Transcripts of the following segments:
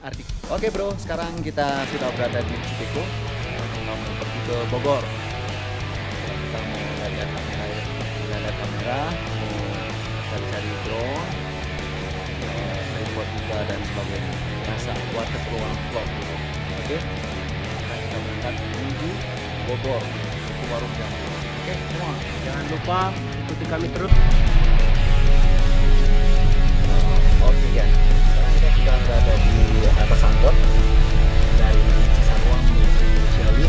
Ardik. Oke bro, sekarang kita sudah berada di Cipiko. Kita mau pergi ke Bogor. Kita mau lihat kamera, mau cari-cari drone, report juga dan sebagainya. Biasa buat keperluan vlog. Oke. Sekarang kita berangkat menuju Bogor, ke warung jambu. Oke, semua. Jangan lupa ikuti kami terus. Oke ya. Sekarang kita sudah berada di atas angkot dari Cisarua menuju Ciawi.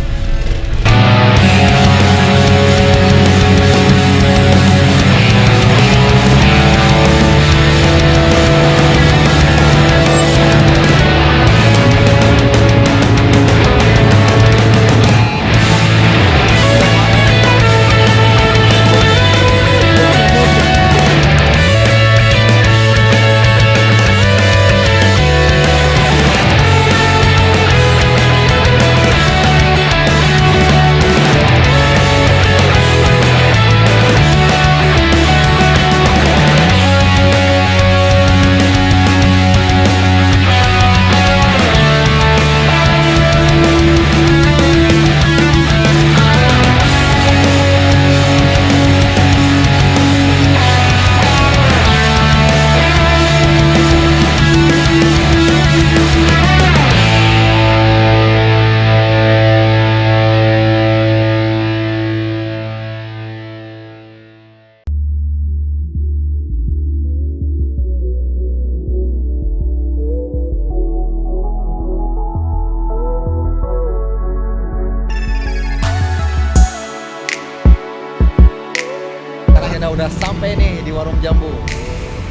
Kita udah sampai nih di warung jambu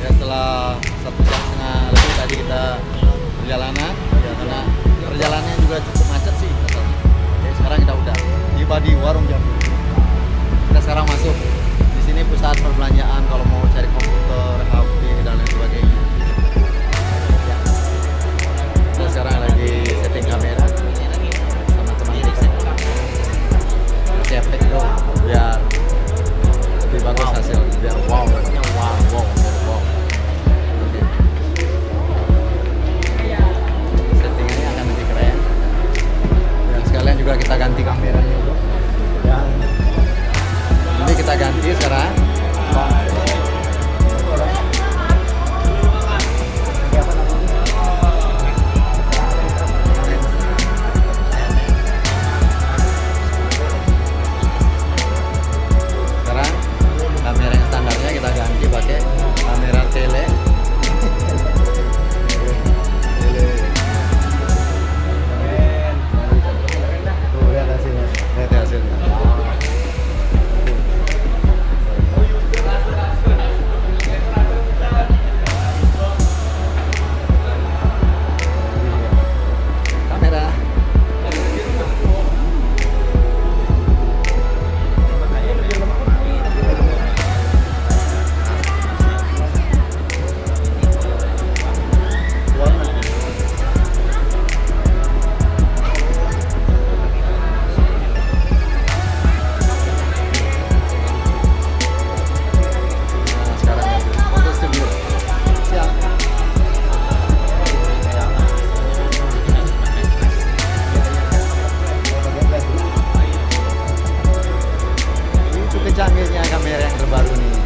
ya, setelah 1,5 jam lebih tadi kita perjalanan ya, karena perjalanannya juga cukup macet sih katanya. Oke, sekarang kita udah tiba di warung jambu. Kita sekarang masuk di sini, pusat perbelanjaan kalau mau cari komputer, HP dan lain sebagainya ya. Kita sekarang lagi setting kamera sama teman kita, kasih efek dong biar lebih bagus hasil, biar wow. Oke. Settingannya akan lebih keren dan sekalian juga kita ganti kameranya bro ya. Ini kita ganti sekarang. Kamera yang standarnya kita ganti pakai kamera tele. Tuh, lihat hasilnya. Lihat hasilnya. Kamera. Canggihnya kamera yang terbaru nih.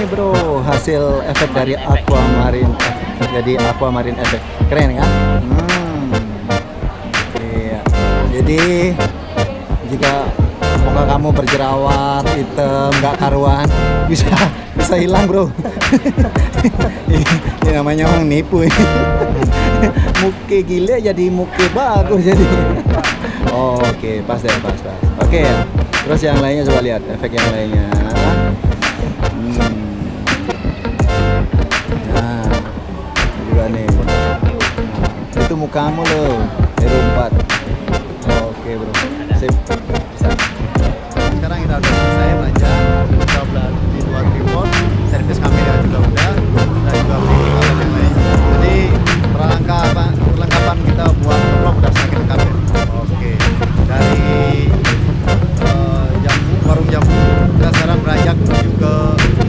Bro, hasil efek dari Aquamarine, jadi Aquamarine efek keren kan? Iya. Jadi jika muka kamu berjerawat, hitam, nggak karuan, bisa hilang bro. Ini namanya orang nipu. Muke gile jadi muke bagus jadi. Oke, pas deh, pas. Oke ya. Terus yang lainnya coba lihat efek yang lainnya. Nah, juga nih. kamu loh. Hero 4. Oke bro. Sip. Bisa. Sekarang kita udah selesai belanja. Kita di 2 tripod, servis kamera juga udah, dan juga beli alat yang lain. Jadi perlengkapan kita buat vlog udah semakin lengkap ya. Oke. Dari warung jamu, kita sekarang beranjak menuju ke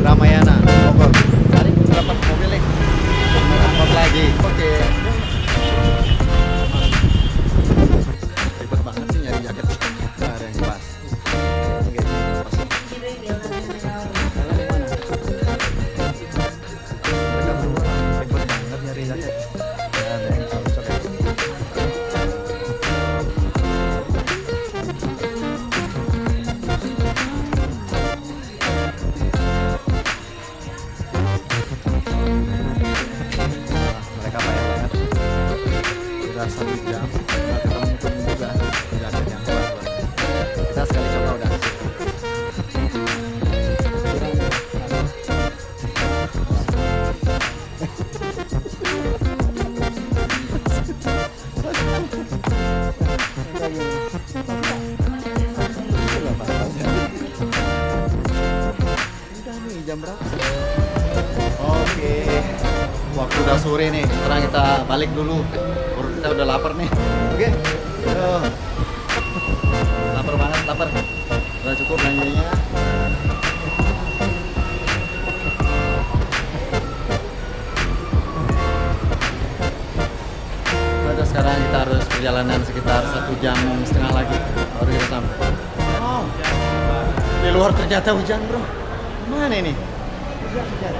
Ramayana, Bogor. Hari berapa mobil nih? Empat lagi. Oke. Ribet banget sih nyari jaket. Nggak ada yang pas. Oke, pas. Jalan di mana? Mereka berdua ribet banget nyari jaket. Nggak ada yang cocok. Mereka payah banget. Udah 1 jam nggak ketemu juga jaket yang bagus. Kita sekali coba udah. Udah nih jam berapa? Oke, waktu udah sore nih. Sekarang kita balik dulu. Perut kita udah lapar nih. Oke. Lapar banget, lapar. Udah cukup belanjanya. Udah, sekarang kita harus perjalanan sekitar 1,5 jam lagi baru kita sampai. Wow. Di luar ternyata hujan bro. Mana ini? Hujan.